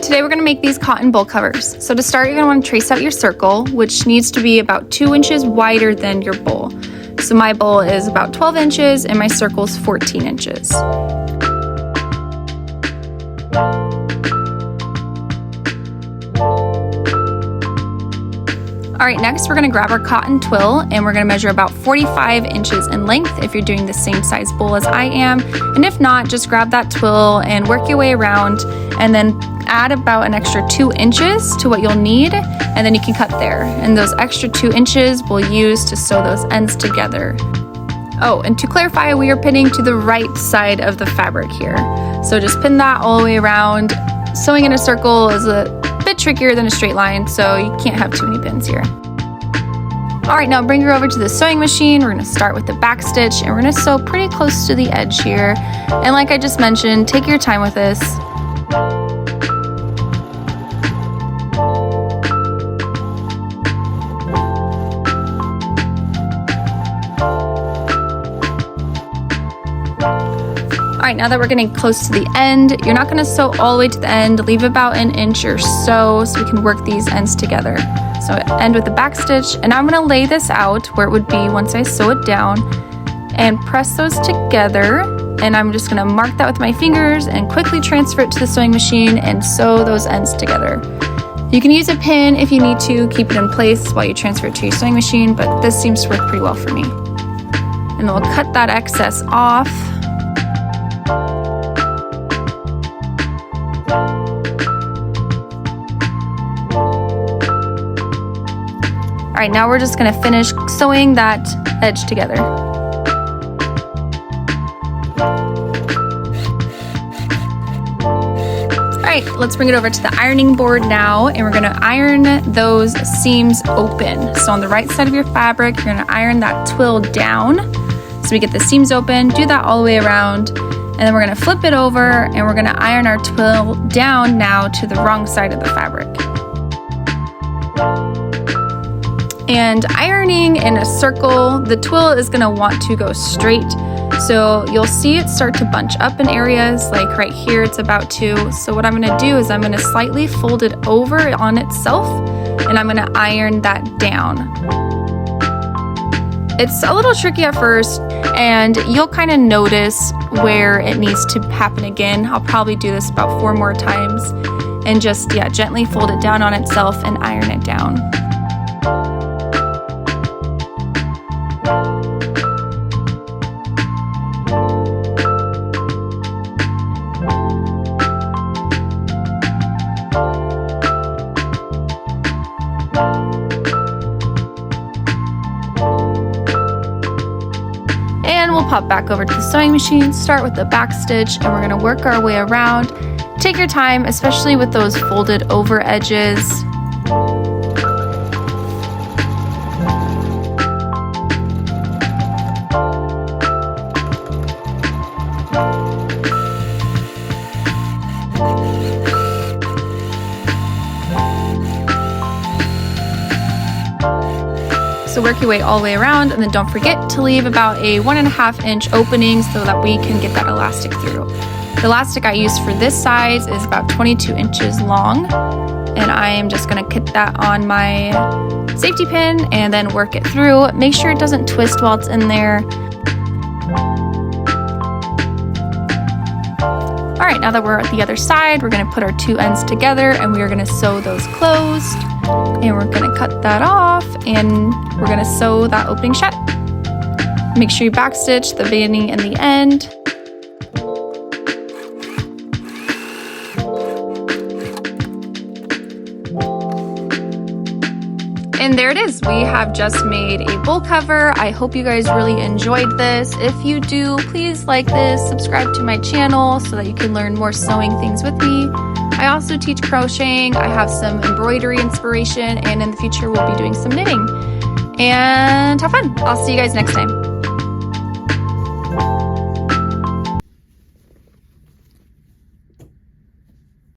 Today we're going to make these cotton bowl covers. So to start, you're going to want to trace out your circle, which needs to be about 2 inches wider than your bowl. So my bowl is about 12 inches and my circle is 14 inches. All right, next we're gonna grab our cotton twill and we're gonna measure about 45 inches in length if you're doing the same size bowl as I am. And if not, just grab that twill and work your way around and then add about an extra 2 inches to what you'll need, and then you can cut there. And those extra 2 inches we'll use to sew those ends together. Oh, and to clarify, we are pinning to the right side of the fabric here. So just pin that all the way around. Sewing in a circle is a bit trickier than a straight line, so you can't have too many pins here. All right, now bring her over to the sewing machine. We're gonna start with the back stitch and we're gonna sew pretty close to the edge here. And like I just mentioned, take your time with this. All right, now that we're getting close to the end, you're not gonna sew all the way to the end. Leave about an inch or so we can work these ends together. So end with the back stitch, and I'm gonna lay this out where it would be once I sew it down and press those together. And I'm just gonna mark that with my fingers and quickly transfer it to the sewing machine and sew those ends together. You can use a pin if you need to keep it in place while you transfer it to your sewing machine, but this seems to work pretty well for me. And then we'll cut that excess off. All right, now we're just gonna finish sewing that edge together. All right, let's bring it over to the ironing board now, and we're gonna iron those seams open. So on the right side of your fabric, you're gonna iron that twill down so we get the seams open. Do that all the way around, and then we're gonna flip it over and we're gonna iron our twill down now to the wrong side of the fabric. And ironing in a circle, the twill is gonna want to go straight. So you'll see it start to bunch up in areas, like right here it's about to. So what I'm gonna do is I'm gonna slightly fold it over on itself and I'm gonna iron that down. It's a little tricky at first and you'll kind of notice where it needs to happen again. I'll probably do this about 4 more times and just, gently fold it down on itself and iron it down. And we'll pop back over to the sewing machine, start with the back stitch, and we're gonna work our way around. Take your time, especially with those folded over edges. So work your way all the way around, and then don't forget to leave about a 1.5 inch opening so that we can get that elastic through. The elastic I use for this size is about 22 inches long, and I am just gonna cut that on my safety pin and then work it through. Make sure it doesn't twist while it's in there. All right, now that we're at the other side, we're gonna put our 2 ends together and we are gonna sew those closed. And we're gonna cut that off and we're gonna sew that opening shut. Make sure you backstitch the beginning and the end. And there it is. We have just made a bowl cover. I hope you guys really enjoyed this. If you do, please like this, subscribe to my channel so that you can learn more sewing things with me. I also teach crocheting. I have some embroidery inspiration, and in the future we'll be doing some knitting. And have fun. I'll see you guys next time.